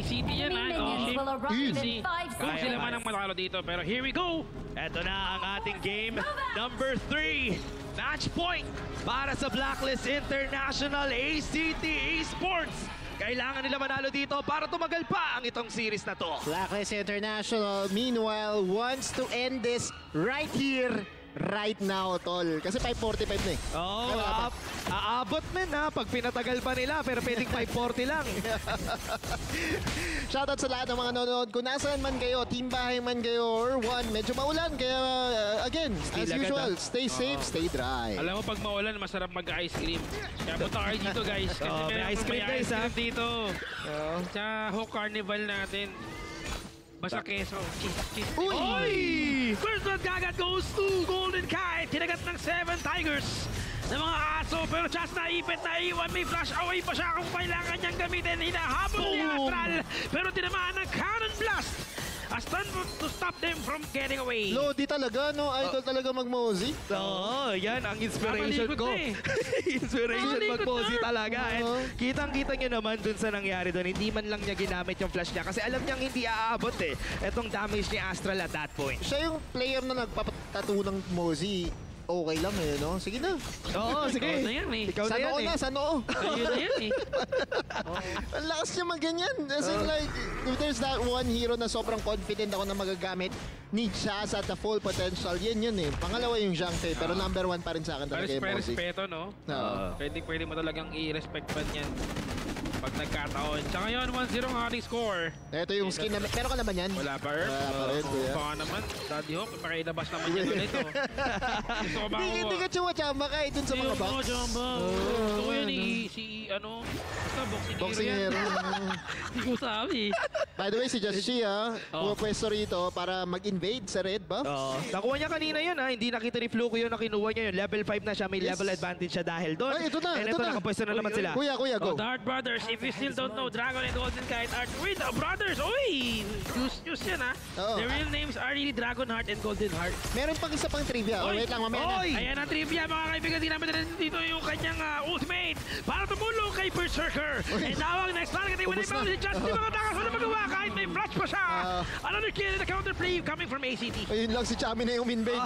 ACT yan ha. Minions will arrive in 5 Kung sila man seconds. ang manalo dito. Pero here we go. Eto na ang ating game number 3. Match point para sa Blacklist International ACT Esports. Kailangan nila manalo dito para tumagal pa ang itong series na to. Blacklist International, meanwhile, wants to end this right here, right now, tol. Kasi 5:45 na eh. Oh, Kaya ba? aabot men ha pag pinatagal pa nila pero pwedeng 540 lang. Shoutout sa lahat ng mga nanonood. Kung nasaan man kayo, team bahay man kayo, or one, medyo maulan. Kaya, again, as agad, usual, ah. stay safe, stay dry. Alam mo pag maulan, masarap mag-ice cream. Kaya punta kayo dito guys. Kasi May meron ice cream may guys, ice ha? cream dito. Sa Hook Carnival natin. Basta keso. Cheese. Uy! Oy! First blood kagat goes to Golden Kite. Tinagat ng 7 Tigers ng mga aso. Pero chance na ipit na iwan. May flash away pa siya kung kailangan niyang gamitin. Hinahabol ni Astral. Pero tinamaan ng Cannon Blast. A stun to stop them from getting away. Lodi talaga, no? Idol talaga mag-Mozi. Oo, yan ang inspiration Mapalikod ko. na eh. Inspiration Mapalikod mag-Mozi na. talaga. And Oo. kitang-kita nyo naman dun sa nangyari dun. Hindi man lang niya ginamit yung flash niya kasi alam niyang hindi aabot eh. Etong damage ni Astral at that point. Siya yung player na nagpapatato ng Mozi. Okay lang eh, no? Sige na. Oo, sige. Ikaw na yan eh. Ikaw na Sa yan noo eh. na, sa noo. Ayun na yan eh. Ang lakas niya mag-ganyan. As in like, if there's that one hero na sobrang confident ako na magagamit ni Chaz at the full potential, yan yun eh. Pangalawa yung Zhang Fei, pero number 1 pa rin sa akin talaga yung Mozi. Respeto, no? Oo. Pwede mo talagang i-respect pa niyan pag nagkataon. Sa ngayon, 1-0 ang ating score. Ito yung skin na... Meron ka naman yan? Wala pa, Earth. Wala pa rin, kuya. Baka naman, Daddy Hawk, pakilabas naman yan ulit, oh. Gusto ko Hindi ka chumachamba ka dun sa mga box. Gusto ko yan si, ano, basta boxing Boxing hero yan. hero. Hindi ko sabi. By the way, si Just Chi pumapwesto rito para mag-invade sa red buff. Oo. Nakuha niya kanina yun ha. Hindi nakita ni Fluke yun na kinuha niya yun. Level 5 na siya. May Yes. level advantage siya dahil doon. Ay, ito na, And ito ito na. nakapwesto na naman sila. Kuya, Oh, go. the Heart Brothers, if you still don't know, Dragon and Golden Kite are... Wait, the brothers! Uy! News yan, ha? Oo. Their real names are really Dragon Heart and Golden Heart. Meron pang isa pang trivia. Oy! Wait lang, mamaya na. Oy! Ayan ang trivia, mga kaibigan. Di namin din dito yung kanyang ultimate para tumulong kay Berserker. And now ang next target ay winay Ubus na. pa si Chance. Di mga takas na magawa kahit may flash pa siya. Ah. Another kill in the counterplay coming from ACT. Ayun lang si Chami na yung invade.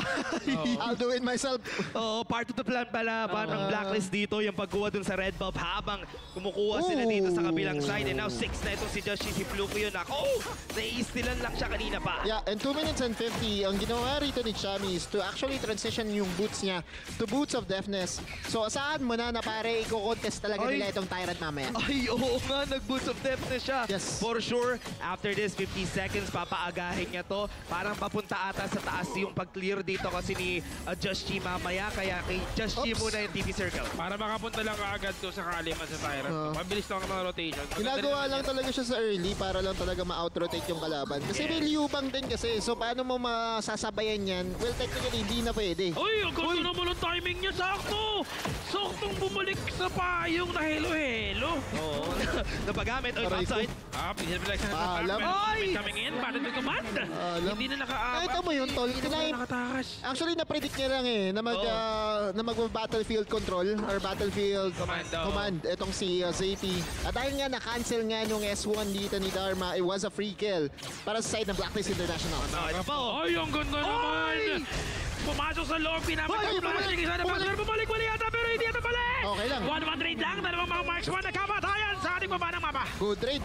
I'll do it myself. Oo, part of the plan pala ng Blacklist dito yung pagkuha dun sa red buff habang kumukuha sila dito sa kabilang side. And now 6 na itong si Joshi, si Fluke yun. Ako, nai-stealan lang siya kanina pa. Yeah, and 2 minutes and 50, ang ginawa rito ni Chami is to actually transition yung boots niya to Boots of Deafness. So, saan mo na pare, i-contest talaga Ay. nila itong Tyrant mamaya. Ay, oo nga, nag-boots of deafness siya. Yes. For sure, after this 50 seconds, papaagahin niya to. Parang papunta ata sa taas yung pag-clear dito kasi ni Just Chi mamaya. Kaya kay Just Chi Oops. muna yung TV circle. Para makapunta lang kaagad to sa kaliman sa Tyrant. Mabilis lang ang mga rotation. Maganda Ginagawa rin lang naman talaga siya sa early para lang talaga ma-out-rotate yung kalaban. Kasi may liubang din kasi. So, paano mo masasabayan yan? Well, technically, hindi na pwede. yan. Uy, ang ganda naman ang timing niya. Sakto! Saktong bumalik sa payong na helo-helo. Oo. Napagamit. Oy, Aray ko. topside. Pinapilak sa Alam. Ay! Coming in, battle to command. Alam. Hindi na naka-apat. Nakita mo yun, tol. Hindi na nakatakas. Actually, na-predict niya lang eh na mag-battlefield control or battlefield Command, oo. Itong si ZP. At dahil nga na-cancel nga yung S1 dito ni Dharma, it was a free kill para sa side ng Blacklist International. Ito pa, oh. Ay, ang ganda naman! Pumasok sa loob, pinapit Hoy, ang flashing. Isa na bumalik. pa, bumalik yata, pero hindi ata pala. Okay lang. 1-1 trade lang, dalawang mga marksman na kamatayan sa ating baba ng mapa. Good trade.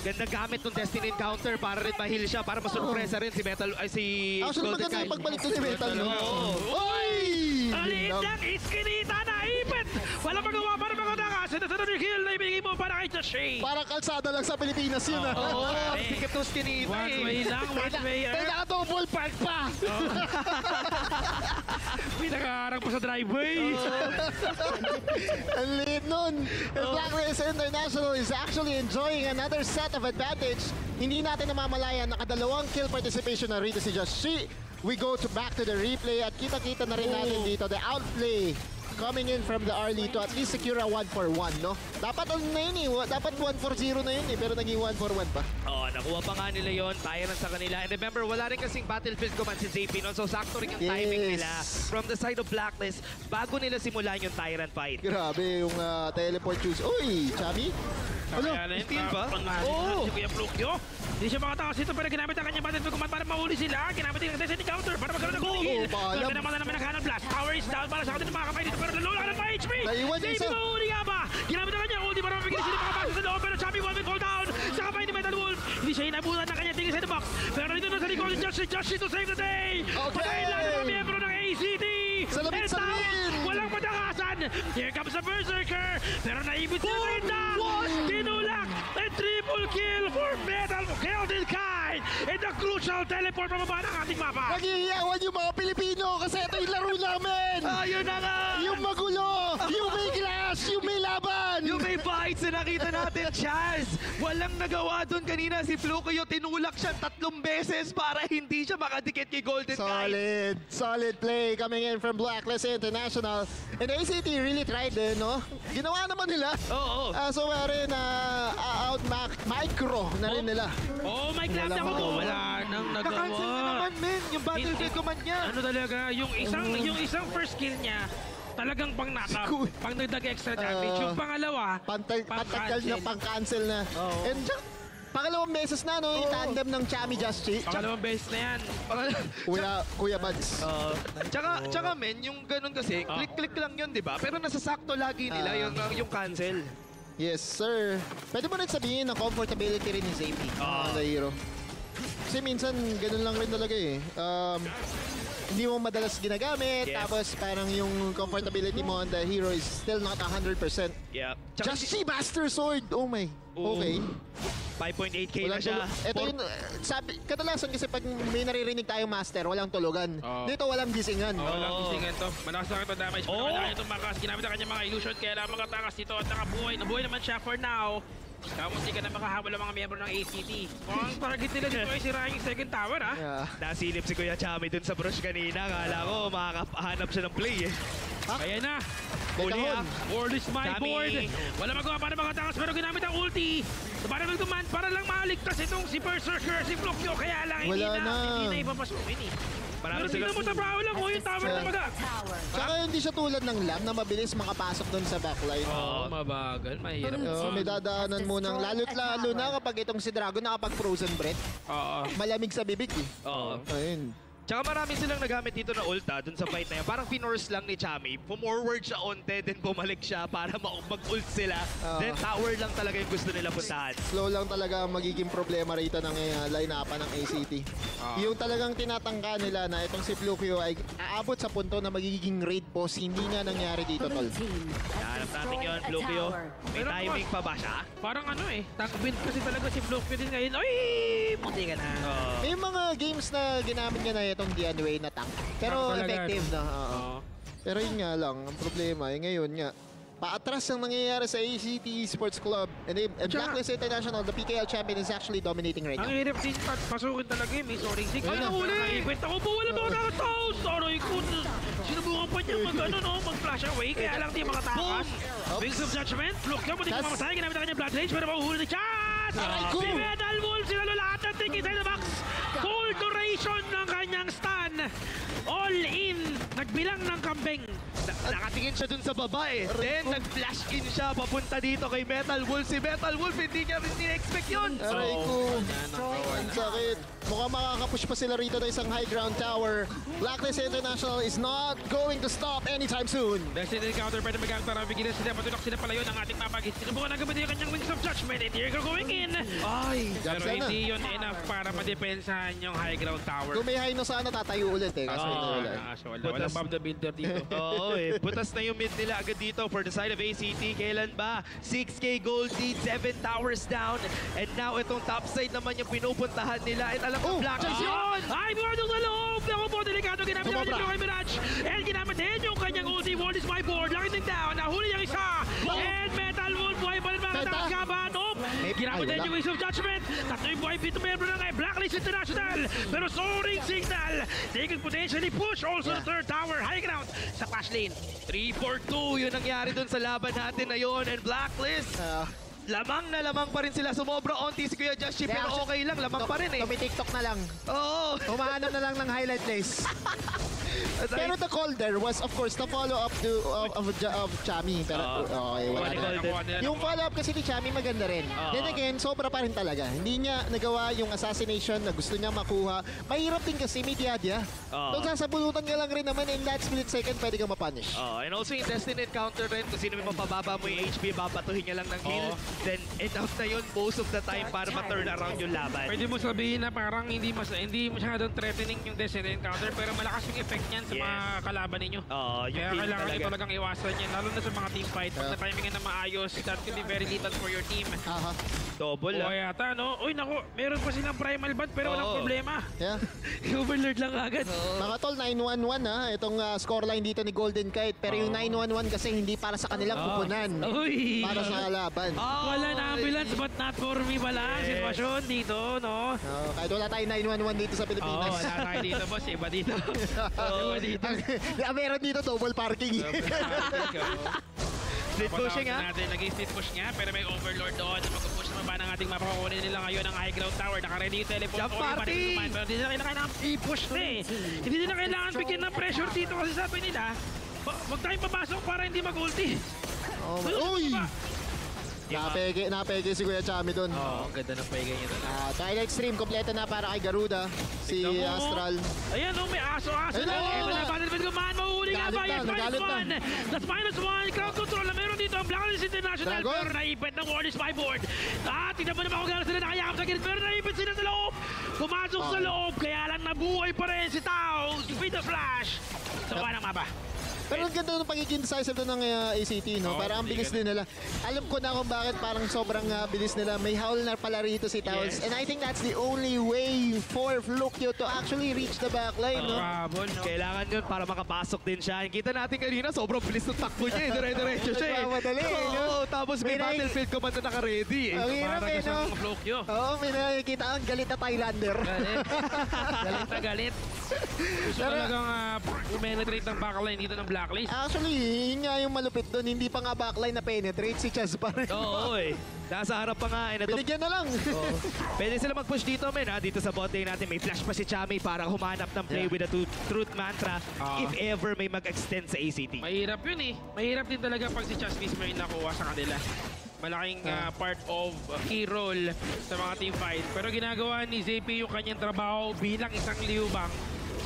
Ganda gamit ng Destiny Encounter para rin ma-heal siya, para masurpresa rin si Metal, ay si Actually, Golden maganda yung Kite. pagbalik to si Metal. No? Oo. Oy! Ang liit lang, iskinita na ipit. Walang magawa para makatakas. Sunod yung kill na ibigay mo para kay Joshi. Parang kalsada lang sa Pilipinas yun. ah. Oo, ang Eh. sikip ng skinita One eh. way lang, one way. May naka-double park pa! Pinakaharang pa sa driveway. Ang liit nun. And Blacklist International is actually enjoying another set of advantage. Hindi natin namamalayan, nakadalawang kill participation na rito si Just Chi. We go back to the replay at kita-kita na rin natin dito the outplay coming in from the early to at least secure a 1-for-1, no? Dapat ano na yun eh, dapat 1-for-0 na yun eh, pero naging 1-for-1 pa. Oo, nakuha pa nga nila yun. Tyrant sa kanila. And remember, wala rin kasing battlefield command si ZP noon. So, sakto rin yung timing nila. From the side of Blacklist, bago nila simulan yung Tyrant fight. Grabe yung teleport choose. Uy, Chami? Kakayanin. steal ba? Oh! Si Kuya Flukyo. Hindi siya makatakas dito pero ginamit ang kanyang battle command para mahuli sila. Ginamit din ang descending counter para magkaroon ng goal kill. paalam. Pero naman ng cannon blast. Tower is down para sa akin ng mga kamay dito pero nalula ng 5 HP. Naiwan yung Save isa. mahuli nga ba? Ginamit ang kanyang ulti para mapigil sila makapasok sa loob pero Choppy One will fall down sa kamay ni Metal Wolf. Hindi siya inabutan ng kanyang tingin sa the box. Pero dito na sa likod ni Joshi to save the day. Okay. Patayin lang ng mga miyembro ng ACT. Salamin, And salamin. now, walang matakasan. Here comes the Berserker. Pero naibit si Rinda. Tinulak. A triple kill for Metal Keldin Kai. And the crucial teleport pababa ng ating mapa. Naghihiyawan yung mga Pilipino kasi ito yung laro namin! Ayun na nga! Yung magulo! Yung may glass! Yung may laban! Yung may fights na nakita natin, Chaz! Walang nagawa doon kanina. Si Flukyo tinulak siya 3 beses para hindi siya makadikit kay Golden Knight. Solid play coming in from Blacklist International. And ACT really tried din, no? Ginawa naman nila. Oo. So, out micro na rin nila. Oh my God, Wala ako magawa. wala nang Nakancel na nagawa. naman, men. Yung battlefield command niya. Ano talaga, yung isang first kill niya, talagang pang knock-up, pang nagdag extra damage. Yung pangalawa, Patagal na, pang-cancel na. Oo. And pangalawang beses na, no? Yung tandem ng Chami Justy. pangalawang base na yan. Kuya Buds. Tsaka men, yung ganun kasi, click-click lang yun, di ba? Pero nasasakto lagi nila yung cancel. Yes, sir. Pwede mo rin sabihin na comfortability rin ni Zapey. The hero. Kasi minsan, ganun lang rin talaga eh. Hindi mo madalas ginagamit, Yes. tapos parang yung comfortability mo on the hero is still not 100%. Yeah. Just see Master Sword! Oh my. Okay. 5.8k na Walang siya. Ito yun, sabi, kadalasan kasi pag may naririnig tayong Master, walang tulugan. Dito walang gisingan. Walang kisingan to. Malakas na ito damage. Oh. Pero kaya itong makas. Ginamit ang kanyang mga illusion. Kaya lang makatakas dito at nakabuhay. Nabuhay naman siya for now. Kamunti ka na makahabol ang mga miyembro ng ACT. Ang target nila dito ay sirahin yung second tower, ha? Yeah. Nasilip si Kuya Chami dun sa brush kanina. Kala ko makakahanap siya ng play eh. Kaya na. Huli Dekahon. Board is my Chami. board. Wala magawa para makatakas pero ginamit ang ulti. Para magduman, para lang maligtas itong si Berserker, si Flukyo. Kaya lang hindi Wala na. Hindi na ipapasukin eh. Marami Pero sila. tingnan mo sa brow lang, yung tower na maga. Tower. Tsaka hindi siya tulad ng Lam na mabilis makapasok doon sa backline. Mabagal, mahirap. May dadaanan mo ng lalo't-lalo na kapag itong si Dragon nakapag-frozen breath. Oo. Malamig sa bibig eh. Oo. Ayun. Tsaka marami silang nagamit dito na ulta dun sa fight na yan. Parang finorce lang ni Chami. Pumorward siya onte, then bumalik siya para mag-ult sila. Then tower lang talaga yung gusto nila puntahan. Slow lang talaga ang magiging problema rito ng line-upan ng ACT. Yung talagang tinatangka nila na itong si Flukyo ay aabot sa punto na magiging raid boss. Hindi nga nangyari dito, tol. Blue team Hanap has natin yun, destroyed a Flukyo. tower. May Pero timing pa ba siya? Parang ano eh, tank build kasi talaga si Flukyo din ngayon. Uy! Puti ka na. May mga games na ginamit niya na itong Dianway na tank. Pero Tank talaga, effective no? na. Oo. Pero yun nga lang, ang problema ay ngayon nga, paatras ang nangyayari sa ACT Esports Club. And Blacklist International, the PKL champion is actually dominating right Ang now. hirap din pasukin talaga eh, may soaring six. Ay, Ayun na. nahuli! Naipit ako po, wala mga nakataos! Aray ko, sinubukan pa niya mag-flash away, kaya lang di makatakas. Wings of Judgment, look ka mo, di ko mamasaya, ginamit ang kanyang blood rage, pero mahuhuli ni Chad! Aray ko! Si Metal Wolf, sinalo lahat ng tingin sa box! Full duration ng kanyang stun! All in! Nagbilang ng kambing! Nakatingin siya dun sa baba eh. Then nag-flash in siya papunta dito kay Metal Wolf. Si Metal Wolf hindi niya expect yun. Aray ko. Ang sakit. Mukhang makakapush pa sila rito ng isang high ground tower. Blacklist International is not going to stop anytime soon. Destiny counter, pwede mag-counter ang bigilan sila, patulak sila palayo ng ating mapagis. Sinubukan na gamitin yung kanyang Wings of Judgment, and here go going in. Ay. Pero Sana. hindi yun enough para madepensahan yung high ground tower. Kung may high no sana, tatayo ulit eh. Kaso wala. Walang Bob the Builder dito. Oo eh. Butas na yung mid nila agad dito for the side of ACT. Kailan ba? 6k gold lead, 7 towers down. And now itong top side naman yung pinupuntahan nila. And alam ko, Black Yun! Ay, bumadong sa loob! Ako po, delikado. Ginamit ang Sumobra. kanyang kay Mirage. And ginamit din yung kanyang ulti. Wall is my board. Laki din down. Nahuli yung isa. And Metal Wolf, buhay pa rin mga Benta. katakas kaban. Ginamit din wala. yung Wings of Judgment. Tatlo yung buhay dito membro ng Blacklist International. Pero soaring signal. They could potentially push also the third tower. High ground sa clash lane. 3-4-2 yun nangyari dun sa laban natin na yun. And Blacklist, lamang na lamang pa rin sila. Sumobra onti si Kuya Josh, pero okay lang. Lamang pa rin eh. Tumi-TikTok na lang. Oo. Humahanap na lang ng highlight plays. Pero the call there was, of course, the follow-up of Chami. Pero, okay, wala na. Yung follow-up kasi ni Chami maganda rin. Then again, sobra pa rin talaga. Hindi niya nagawa yung assassination na gusto niya makuha. Mahirap din kasi may Diadia. So, sasabulutan ka lang rin naman in that split second, pwede kang mapunish. And also yung Destiny encounter rin, kung sino may mapababa mo yung HP, babatuhin niya lang ng heal. Then, enough na yun most of the time para ma-turn around yung laban. Pwede mo sabihin na parang hindi masyadong threatening yung Destiny Encounter, pero malakas yung effect niyan sa mga kalaban ninyo. Yung Kaya heal kailangan nyo talaga. talagang iwasan yan, lalo na sa mga team fight. Pag na-timingan na maayos, that could be very lethal for your team. Double O yata, no? Uy, naku, meron pa silang primal bat, pero walang problema. Yeah. Overlord lang agad. Mga tol, 9-1-1 ha. Itong scoreline dito ni Golden Kite. Pero yung 9-1-1 kasi hindi para sa kanilang kupunan. Uy! Para sa kalaban. Wala na ambulance, but not for me pala. Sitwasyon dito, no? Kahit wala tayong 9-1-1 dito sa Pilipinas. Wala tayo dito, boss. Iba dito. Iba dito. Meron dito double parking. Split pushing Natin, nag-split push nga, pero may overlord doon. Mag-push naman ba ng ating mapakukunin nila ngayon ang high ground tower. Naka-ready yung teleport. Jump party! Pero hindi nila kailangan i-push na eh. Hindi nila kailangan bigyan ng pressure dito kasi sabi nila, huwag tayong papasok para hindi mag-ulti. Uy! Napeke si Kuya Chami doon. Ang ganda ng pega niya doon. Twilight Stream, kompleto na para kay Garuda. Si Tignan mo. Astral. Ayan, may aso-aso Ayun, lang. oh! Ito na, battlefield command, mahuhuli nga ba? Yes, Nagalit na. That's -1. Crowd control na meron dito ang Blacklist International. Dragon. Pero naipit ng Warriors by board. Tignan mo naman kung gano'n sila nakayakap sa gilid. Pero naipit sila sa loob. Pumasok sa loob. Kaya lang nabuhay pa rin si Tao. Speed the flash. So, anong mapa? Pero ang ganda ng pagiging decisive doon ng ACT, no? Parang ang bilis din nila. Alam ko na kung bakit parang sobrang bilis nila. May howl na pala rito si Taos. And I think that's the only way for Flukyo to actually reach the backline, no? Bravo, no? Kailangan yun para makapasok din siya. Kita natin kanina, sobrang bilis ng takbo niya eh. Dire-diretso siya eh. Nagmamadali, no? Oo, tapos may May battlefield command na naka-ready eh. Ang hirap Parang eh, no? isang Flokyo. Oo, may nakikita ang galit na Thailander. Galit na galit. Gusto talagang penetrate ng backline dito ng Blacklist. Actually, yun nga yung malupit doon. Hindi pa nga backline na penetrate si Chaz pa rin. Oo eh. Nasa harap pa nga eh. Binigyan na lang. Pwede sila mag-push dito, men. Dito sa bot lane natin, may flash pa si Chami para humanap ng play with a truth mantra if ever may mag-extend sa ACT. Mahirap yun eh. Mahirap din talaga pag si Chaz mismo yung nakuha sa kanila. Malaking part of key role sa mga team fight. Pero ginagawa ni ZP yung kanyang trabaho bilang isang liubang.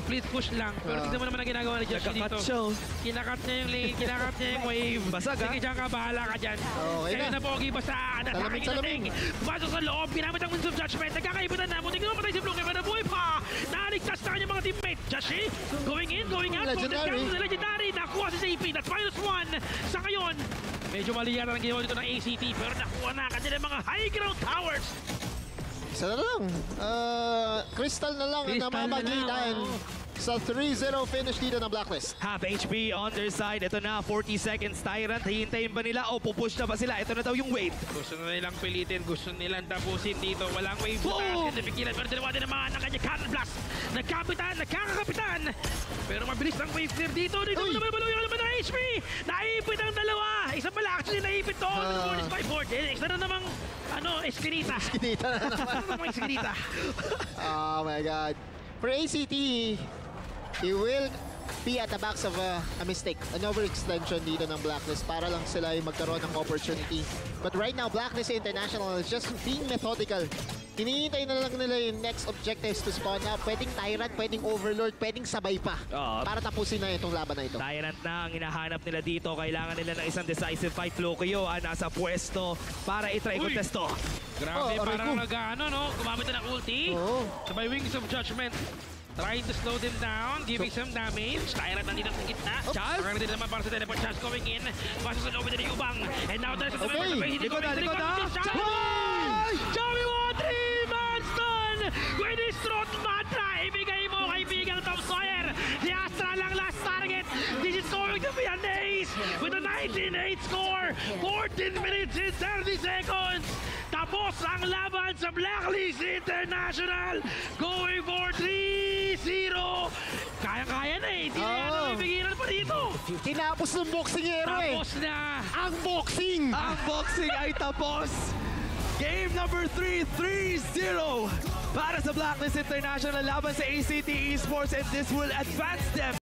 Split push lang. Pero tignan mo naman ang ginagawa ni Josh dito. Nagka-cut siya. Kinakat niya yung lane, kinakat niya yung wave. Basag, Sige, diyan ka, bahala ka dyan. Okay Kaya na. na Pogi, basta Salamin, salamin. Pumasok sa loob, ginamit ang Winds of Judgment. Nagkakaibutan na, muntik na mamatay si Blue, pero nabuhay pa. Naligtas na kanyang mga teammate. Joshi, going in, going out. Legendary. Legendary. Nakuha si ZP. That's -1. Sa ngayon, medyo mali yata ang ginawa dito ng ACT, pero nakuha na kanilang mga high ground towers. Isa na lang. Crystal na lang ang Crystal na namamagitan lang, sa 3-0 finish dito ng Blacklist. Half HP on their side. Ito na, 40 seconds. Tyrant, hihintayin ba nila o pupush na ba sila? Ito na daw yung wave. Gusto na nilang pilitin, gusto nilang tapusin dito. Walang wave sa taas, hindi pigilan. Pero dalawa din naman ang kanyang cannon blast. Nagkapitan, nagkakakapitan. Pero mabilis ang wave clear dito. Dito mo naman baluyan naman ng HP. Naipit ang dalawa. Isa pala actually naipit to. Bonus by board. Isa na namang, eskinita. Kinita na naman. Ano namang eskinita? Oh my God. For ACT, he will be at the backs of a mistake, an overextension dito ng Blacklist para lang sila yung magkaroon ng opportunity. But right now, Blacklist International is just being methodical. Hinihintay na lang nila yung next objectives to spawn up. Pwedeng Tyrant, pwedeng Overlord, pwedeng sabay pa para tapusin na itong laban na ito. Tyrant na ang hinahanap nila dito. Kailangan nila ng isang decisive fight. Flokyo nasa pwesto para itry contest to. Grabe, parang Rico. gumamit na ng ulti. Sabay Wings of Judgment. Trying to slow them down, giving some damage. Tyrant nandito sa gitna. Chance. Parang din naman para sa teleport. Chance going in. Pasok sa loob ni Ubang. And now there's a Likod na. Chami mo! 3-man stun! With his throat mantra, ibigay mo kaibigang Tom Sawyer. Si Astra lang last target. This is going to be an ace with a 19-8 score. 14 minutes and 30 seconds. Tapos ang laban sa Blacklist International. Going for 3 3-0. Kaya-kaya na eh. Hindi na yan Oo. nabibigiran pa dito. Tinapos ng boxingero eh. Tapos na. Ang boxing! Ang boxing ay tapos. Game number 3, 3-0 para sa Blacklist International laban sa ACT Esports, and this will advance them